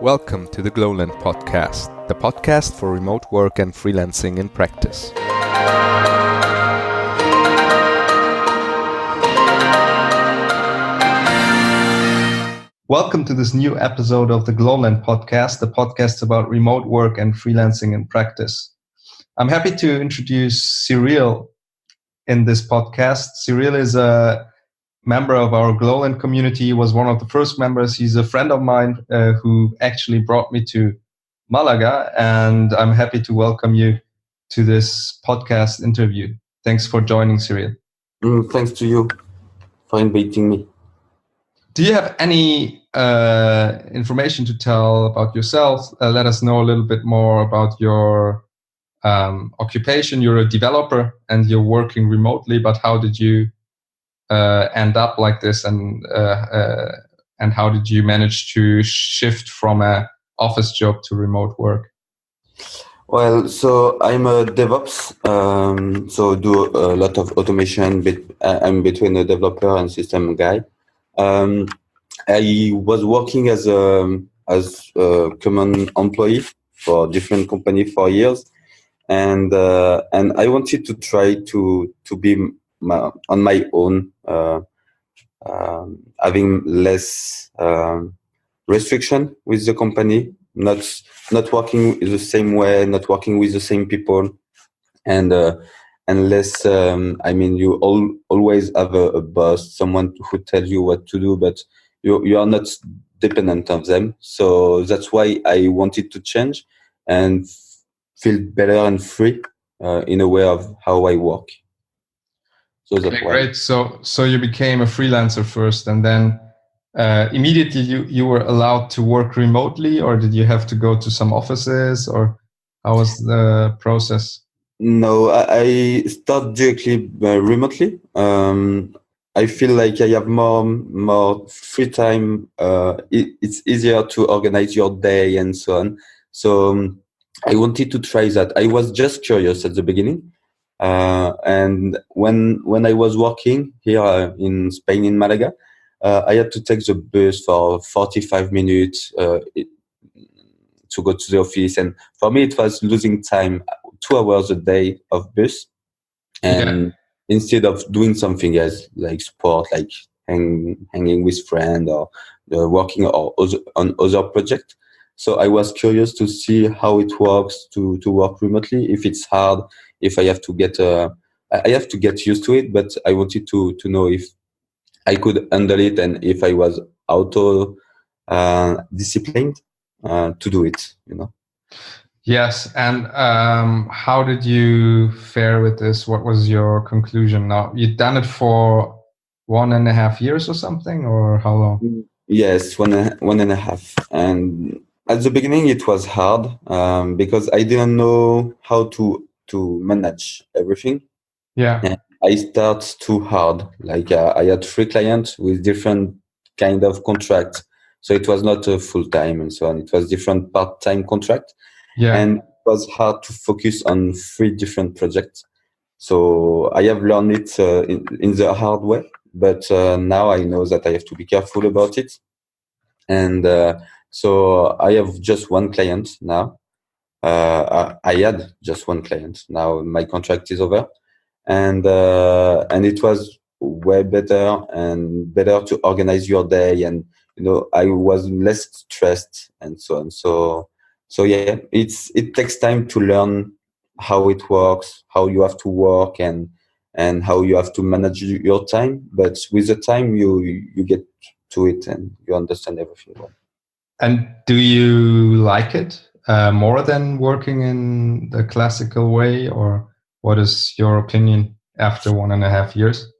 Welcome to the Glolent podcast, the podcast for remote work and freelancing in practice. Welcome to this new episode of the Glolent podcast, the podcast about remote work and freelancing in practice. I'm happy to introduce Cyril in this podcast. Cyril is a member of our Glolent community. He was one of the first members. He's a friend of mine who actually brought me to Malaga, and I'm happy to welcome you to this podcast interview. Thanks for joining, Cyril. Thanks to you for inviting me. Do you have any information to tell about yourself? Let us know a little bit more about your occupation. You're a developer and you're working remotely, but how did you end up like this, and how did you manage to shift from a office job to remote work? Well, so I'm a DevOps, so do a lot of automation. I'm between a developer and system guy. I was working as a common employee for different company for years, and I wanted to try to be on my own, having less restriction with the company, not working the same way, not working with the same people, and less. You always have a boss, someone who tells you what to do, but you are not dependent on them. So that's why I wanted to change and feel better and free in a way of how I work. So that's okay, great. So you became a freelancer first, and then immediately you were allowed to work remotely, or did you have to go to some offices, or how was the process? No, I start directly remotely. I feel like I have more free time. It's easier to organize your day and so on. So I wanted to try that. I was just curious at the beginning. And when I was working here in Spain, in Malaga, I had to take the bus for 45 minutes to go to the office. And for me, it was losing time, 2 hours a day of bus. And instead of doing something else like sport, like hanging with friends or working on other projects. So I was curious to see how it works to work remotely, if it's hard, if I have to get used to it, but I wanted to know if I could handle it and if I was disciplined to do it, Yes, and how did you fare with this? What was your conclusion? Now, you'd done it for 1.5 years or something, or how long? Yes, one and a half. And at the beginning, it was hard because I didn't know how to manage everything. Yeah. And I start too hard. Like I had 3 clients with different kind of contracts. So it was not a full time and so on. It was different part-time contract. Yeah. And it was hard to focus on 3 different projects. So I have learned it in the hard way. But now I know that I have to be careful about it. And so I have just one client now. I had just one client. Now my contract is over, and it was way better to organize your day, and I was less stressed and so on. So yeah, it takes time to learn how it works, how you have to work, and how you have to manage your time. But with the time, you get to it and you understand everything well. And do you like it more than working in the classical way, or what is your opinion after 1.5 years?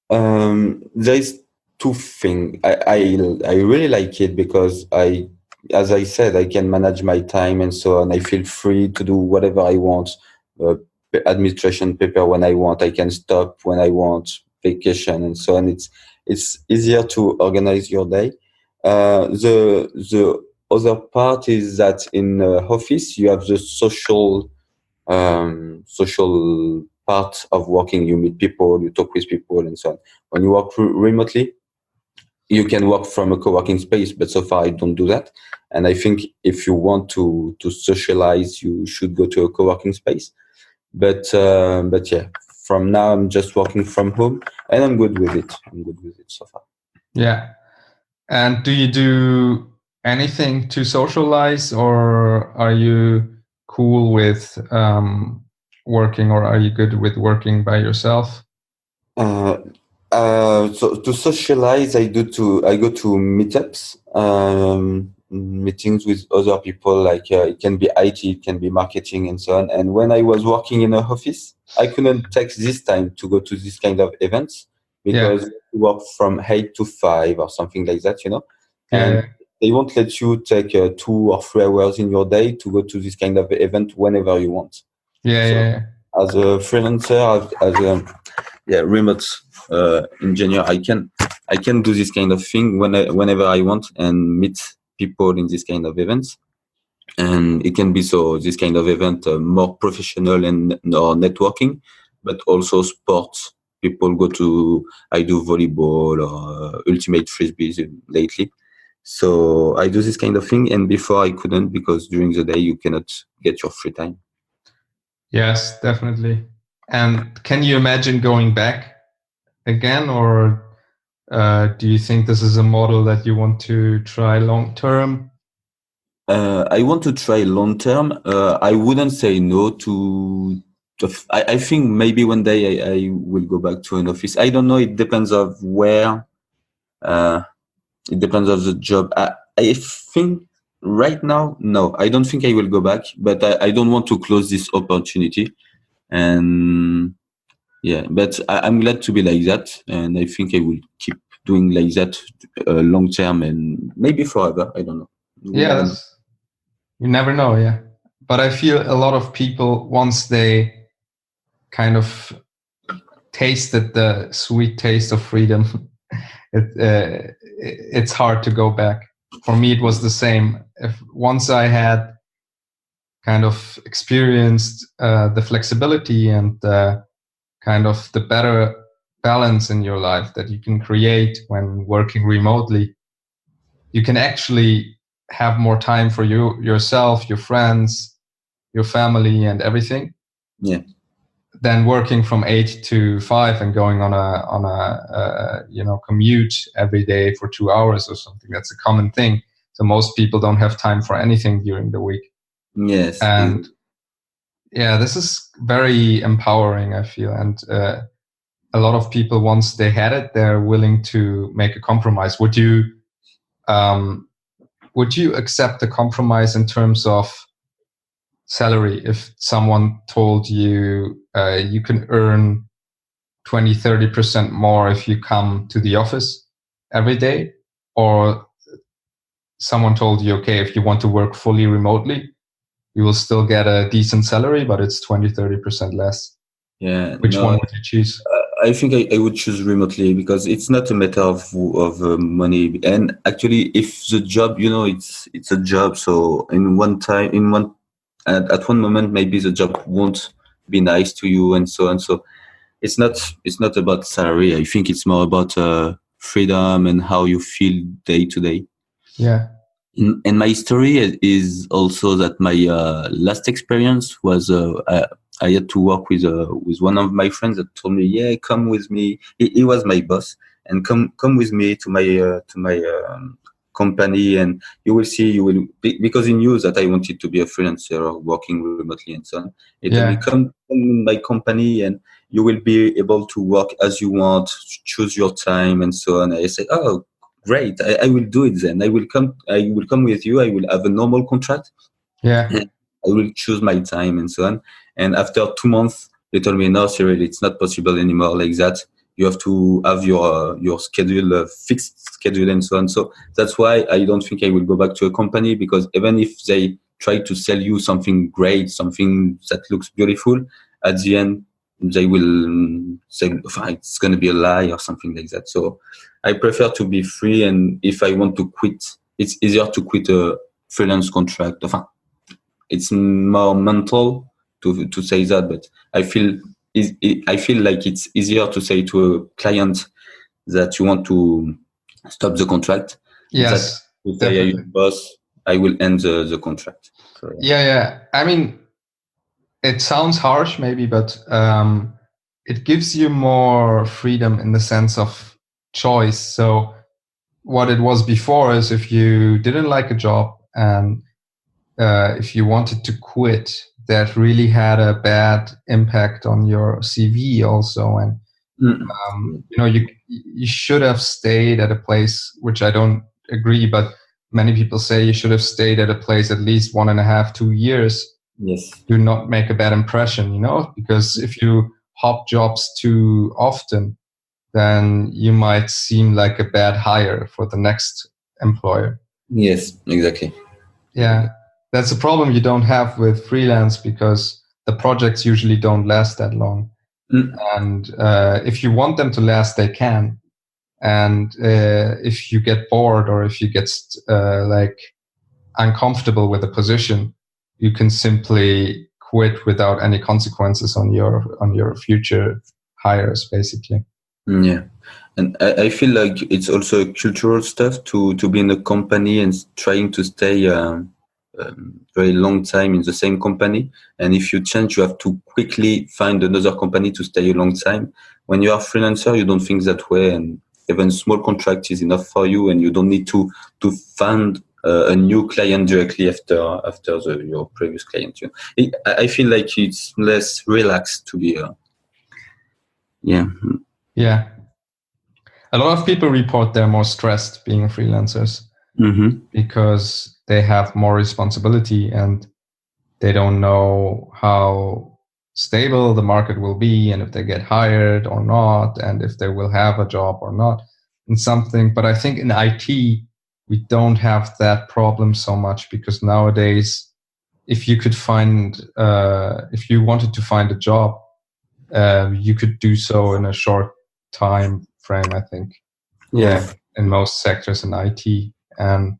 There is 2 things. I really like it because as I said, I can manage my time and so on. I feel free to do whatever I want. Administration paper when I want. I can stop when I want. Vacation and so on. It's easier to organize your day. The other part is that in office you have the social part of working. You meet people, you talk with people, and so on. When you work remotely, you can work from a co-working space, but so far I don't do that. And I think if you want to socialize, you should go to a co-working space. But yeah, from now I'm just working from home, and I'm good with it. I'm good with it so far. Yeah. And do you do anything to socialize, or are you cool with working, or are you good with working by yourself? So to socialize, I go to meetups, meetings with other people. Like it can be IT, it can be marketing, and so on. And when I was working in an office, I couldn't take this time to go to this kind of events because you work from 8 to 5 or something like that, you know. And they won't let you take 2 or 3 hours in your day to go to this kind of event whenever you want. As a freelancer, as a remote engineer, I can do this kind of thing whenever I want and meet people in this kind of events. And it can be so this kind of event more professional and or networking, but also sports. People go to, I do volleyball or ultimate frisbees lately. So I do this kind of thing, and before I couldn't, because during the day you cannot get your free time. Yes, definitely. And can you imagine going back again, or do you think this is a model that you want to try long term? I want to try long term. I wouldn't say no to. I think maybe one day I will go back to an office. I don't know. It depends of where. It depends of the job. I think right now, no, I don't think I will go back. But I don't want to close this opportunity. And yeah, but I'm glad to be like that, and I think I will keep doing like that long term and maybe forever. I don't know. You never know, yeah. But I feel a lot of people, once they kind of tasted the sweet taste of freedom, it's hard to go back. For me, it was the same. If once I had kind of experienced the flexibility and kind of the better balance in your life that you can create when working remotely, you can actually have more time for yourself, your friends, your family, and everything. Yeah. Than working from 8 to 5 and going on a commute every day for 2 hours or something. That's a common thing. So most people don't have time for anything during the week. Yes. And yeah, this is very empowering, I feel. And a lot of people, once they had it, they're willing to make a compromise. Would you accept a compromise in terms of salary if someone told you you can earn 20-30% more if you come to the office every day, or someone told you, okay, if you want to work fully remotely, you will still get a decent salary, but it's 20-30% less? Yeah. Which one would you choose? I think I would choose remotely because it's not a matter of money. And actually, if the job, it's a job. So at one moment, maybe the job won't be nice to you, and so on. So it's not about salary. I think it's more about freedom and how you feel day to day. Yeah. And my story is also that my last experience was I had to work with one of my friends that told me, "Yeah, come with me." He was my boss, and come with me to my company, and you will see. You will because he knew that I wanted to be a freelancer, working remotely and so on. He told me, "Come in my company, and you will be able to work as you want, choose your time, and so on." I said, "Oh, great! I will do it then. I will come with you. I will have a normal contract. Yeah. I will choose my time and so on." And after 2 months, they told me, "No, Cyril, it's not possible anymore like that. You have to have your schedule, fixed schedule and so on." So that's why I don't think I will go back to a company, because even if they try to sell you something great, something that looks beautiful, at the end, they will say, "Fine, it's going to be a lie," or something like that. So I prefer to be free. And if I want to quit, it's easier to quit a freelance contract. It's more mental to say that, but I feel like it's easier to say to a client that you want to stop the contract. Yes, if I are definitely. your boss, I will end the contract. So, Yeah. I mean, it sounds harsh maybe, but it gives you more freedom in the sense of choice. So what it was before is if you didn't like a job and if you wanted to quit, that really had a bad impact on your CV also. And you should have stayed at a place, which I don't agree, but many people say you should have stayed at a place at least 1.5, 2 years. Yes. Do not make a bad impression, because if you hop jobs too often, then you might seem like a bad hire for the next employer. Yes, exactly. Yeah, that's a problem you don't have with freelance because the projects usually don't last that long. And if you want them to last, they can. And if you get bored or if you get uncomfortable with a position, you can simply quit without any consequences on your future hires, basically. Yeah, and I feel like it's also cultural stuff to be in a company and trying to stay very long time in the same company. And if you change, you have to quickly find another company to stay a long time. When you are freelancer, you don't think that way, and even small contract is enough for you, and you don't need to find a new client directly after your previous client. I feel like it's less relaxed to be. Yeah. A lot of people report they're more stressed being freelancers because they have more responsibility and they don't know how stable the market will be and if they get hired or not and if they will have a job or not in something. But I think in IT, we don't have that problem so much because nowadays, if you wanted to find a job, you could do so in a short time frame, I think. Yeah. In most sectors in IT. And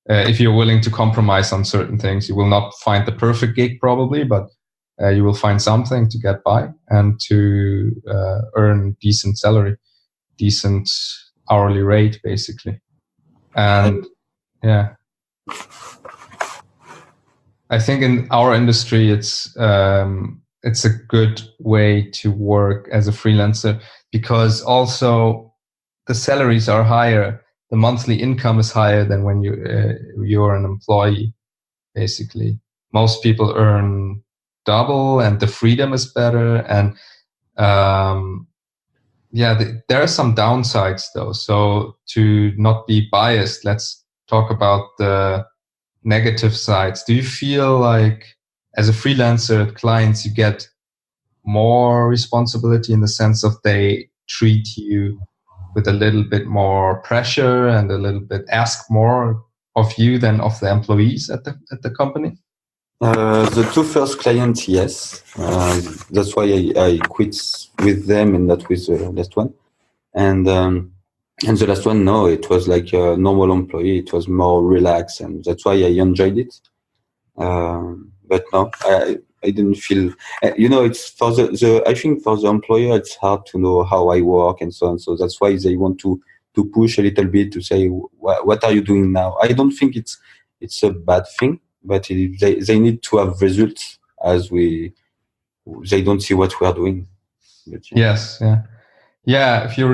if you're willing to compromise on certain things, you will not find the perfect gig probably, but you will find something to get by and to earn decent salary, decent hourly rate, basically. And yeah, I think in our industry, it's a good way to work as a freelancer because also the salaries are higher. The monthly income is higher than when you're an employee. Basically, most people earn double, and the freedom is better. And there are some downsides though. So to not be biased, let's talk about the negative sides. Do you feel like as a freelancer at clients, you get more responsibility in the sense of they treat you with a little bit more pressure and a little bit ask more of you than of the employees at the company? The two first clients, yes. That's why I quit with them and not with the last one. And the last one, no, it was like a normal employee. It was more relaxed, and that's why I enjoyed it. But no, I didn't feel. It's for the. I think for the employer, it's hard to know how I work and so on. So that's why they want to push a little bit to say, what are you doing now? I don't think it's a bad thing, but they need to have results as they don't see what we are doing. But, Yes, yeah. If you're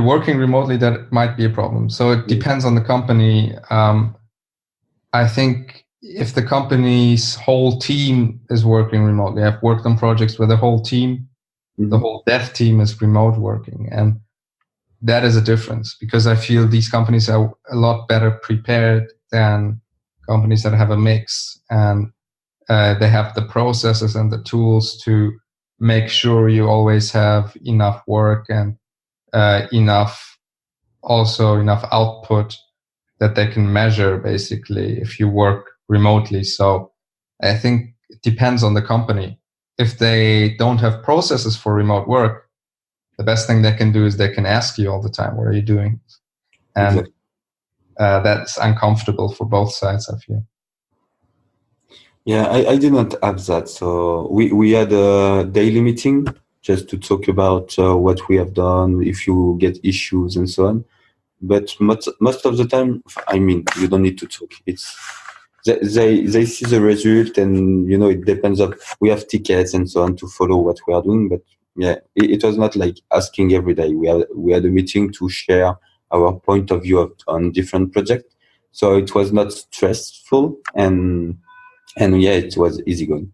working remotely, that might be a problem. So it depends on the company. I think if the company's whole team is working remotely, I've worked on projects where the whole team, the whole dev team is remote working. And that is a difference because I feel these companies are a lot better prepared than companies that have a mix. And they have the processes and the tools to make sure you always have enough work and enough output that they can measure basically if you work remotely. So I think it depends on the company. If they don't have processes for remote work, the best thing they can do is they can ask you all the time, what are you doing? And exactly. That's uncomfortable for both sides, I feel. Yeah, I did not have that. So we had a daily meeting just to talk about what we have done, if you get issues and so on. But most of the time, I mean, you don't need to talk. It's they see the result, and it depends on, we have tickets and so on to follow what we are doing. But yeah, it was not like asking every day. We had a meeting to share our point of view on different projects, so it was not stressful, and yeah, it was easygoing.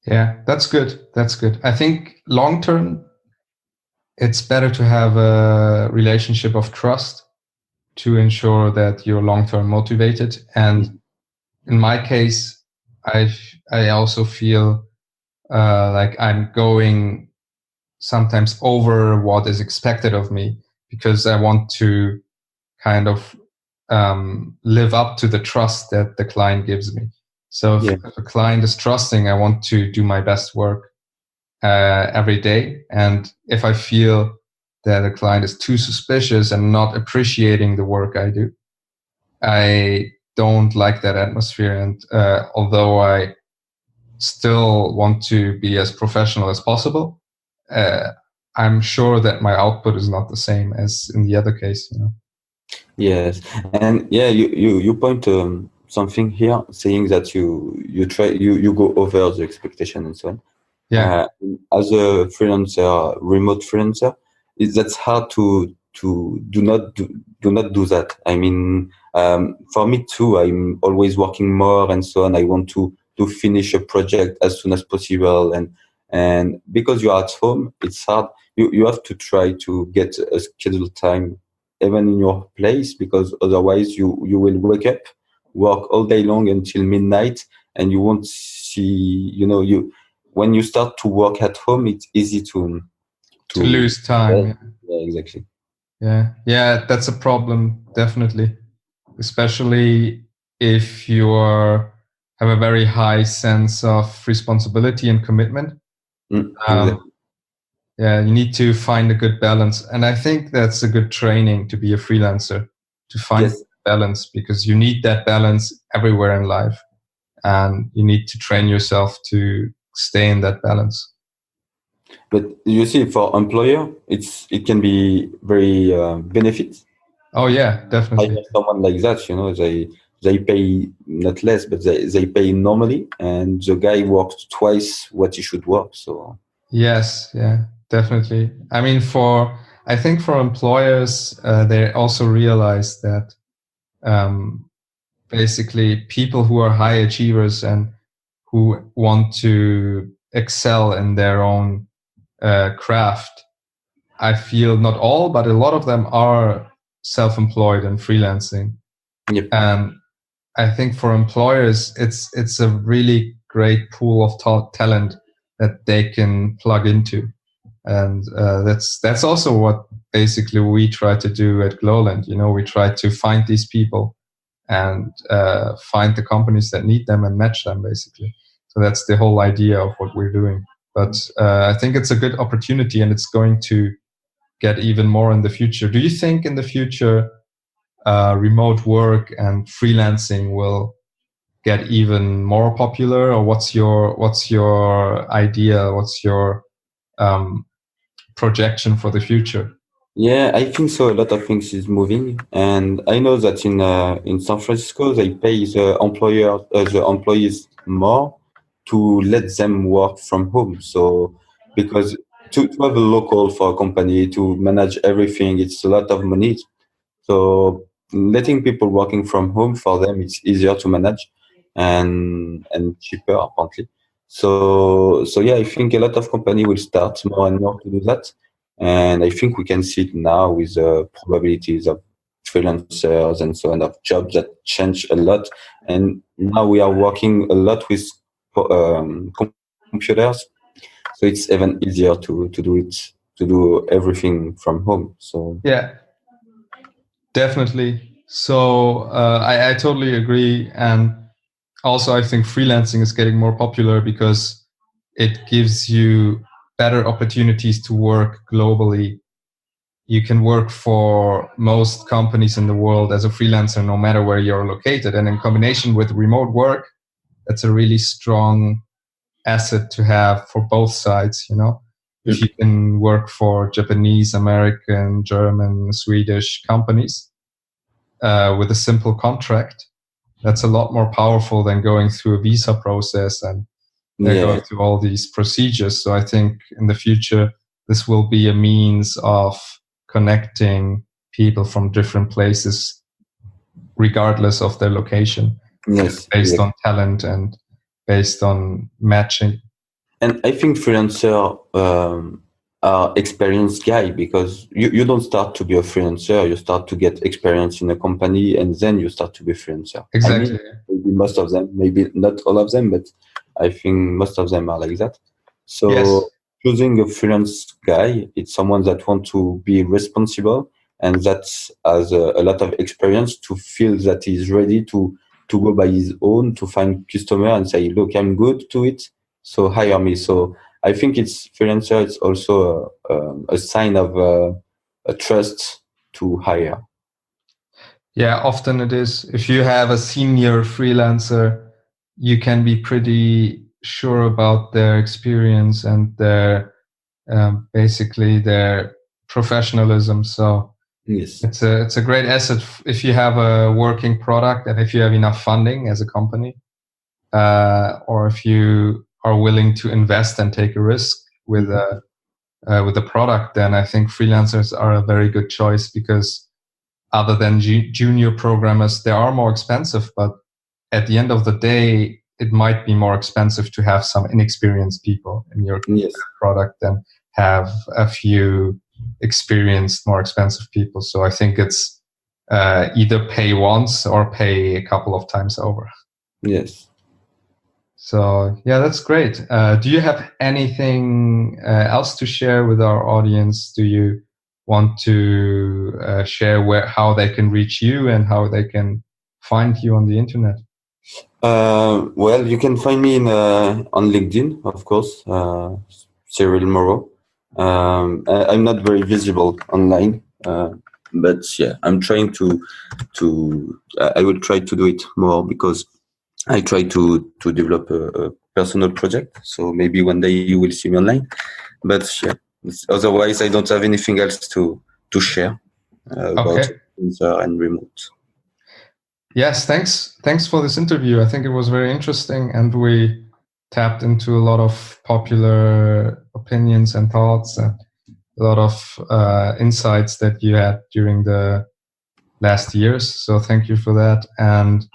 Yeah, that's good. That's good. I think long term, it's better to have a relationship of trust to ensure that you're long term motivated. And in my case, I also feel like I'm going sometimes over what is expected of me, because I want to kind of live up to the trust that the client gives me. So if a client is trusting, I want to do my best work every day. And if I feel that a client is too suspicious and not appreciating the work I do, I don't like that atmosphere. And although I still want to be as professional as possible, I'm sure that my output is not the same as in the other case. Yes, and yeah, you point something here, saying that you go over the expectation and so on. Yeah. As a freelancer, remote freelancer, that's hard to do not do that. I mean, for me too, I'm always working more and so on. I want to finish a project as soon as possible, and because you're at home, it's hard. You have to try to get a scheduled time even in your place, because otherwise you will wake up, work all day long until midnight, and you won't see, when you start to work at home, it's easy to lose time. Yeah, exactly. Yeah, that's a problem, definitely, especially if you have a very high sense of responsibility and commitment. Exactly. Yeah, you need to find a good balance. And I think that's a good training to be a freelancer, to find balance, because you need that balance everywhere in life. And you need to train yourself to stay in that balance. But you see, for employer, it can be very benefit. Oh yeah, definitely. I know someone like that, they pay not less, but they pay normally, and the guy works twice what he should work. So yes, yeah, definitely. I mean, I think for employers, they also realize that basically people who are high achievers and who want to excel in their own craft, I feel not all, but a lot of them are self-employed and freelancing. Yep. And I think for employers, it's a really great pool of talent that they can plug into. And that's also what basically we try to do at Glolent. We try to find these people and find the companies that need them and match them, basically. So that's the whole idea of what we're doing. But I think it's a good opportunity, and it's going to get even more in the future. Do you think in the future remote work and freelancing will get even more popular, or what's your idea? What's your projection for the future? Yeah, I think so. A lot of things is moving, and I know that in San Francisco they pay the employees more to let them work from home. So because to have a local for a company to manage everything, it's a lot of money. So letting people working from home, for them it's easier to manage and cheaper apparently. So yeah, I think a lot of company will start more and more to do that. And I think we can see it now with the probabilities of freelancers and so on, of jobs that change a lot. And now we are working a lot with computers, so it's even easier to do everything from home. So yeah, definitely. So I totally agree, and also I think freelancing is getting more popular because it gives you better opportunities to work globally. You can work for most companies in the world as a freelancer, no matter where you're located. And in combination with remote work, that's a really strong asset to have for both sides, if you can work for Japanese, American, German, Swedish companies with a simple contract, that's a lot more powerful than going through a visa process and going through all these procedures. So I think in the future, this will be a means of connecting people from different places, regardless of their location, based on talent and based on matching. And I think freelancer are experienced guy, because you don't start to be a freelancer, you start to get experience in a company and then you start to be a freelancer. Exactly. I mean, maybe most of them, maybe not all of them, but I think most of them are like that. So choosing a freelance guy, it's someone that wants to be responsible and that has a lot of experience to feel that he's ready to go by his own, to find customer and say, look, I'm good to it, so hire me. So I think it's freelancer. It's also a sign of a trust to hire. Yeah, often it is. If you have a senior freelancer, you can be pretty sure about their experience and their basically their professionalism. So it's a great asset if you have a working product and if you have enough funding as a company, or if you are willing to invest and take a risk with a product. Then I think freelancers are a very good choice, because other than junior programmers, they are more expensive, but at the end of the day, it might be more expensive to have some inexperienced people in your product than have a few experienced, more expensive people. So I think it's either pay once or pay a couple of times over. Yes. So yeah, that's great. Do you have anything else to share with our audience? Do you want to share how they can reach you and how they can find you on the internet? Well, you can find me on LinkedIn, of course, Cyril Moreau. I'm not very visible online, but yeah, I'm trying to. I will try to do it more, because I try to develop a personal project. So maybe one day you will see me online. But yeah, otherwise I don't have anything else to share about freelancer and remote. Yes, thanks for this interview. I think it was very interesting, and we tapped into a lot of popular opinions and thoughts, and a lot of insights that you had during the last years. So thank you for that. And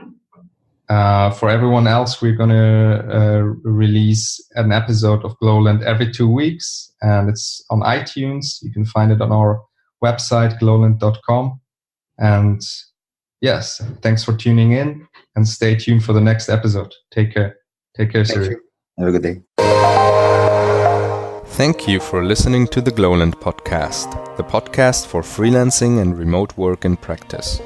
for everyone else, we're going to release an episode of Glolent every 2 weeks, and it's on iTunes. You can find it on our website, glolent.com. And yes, thanks for tuning in, and stay tuned for the next episode. Take care. Take care, Cyril. Have a good day. Thank you for listening to the Glolent podcast, the podcast for freelancing and remote work in practice.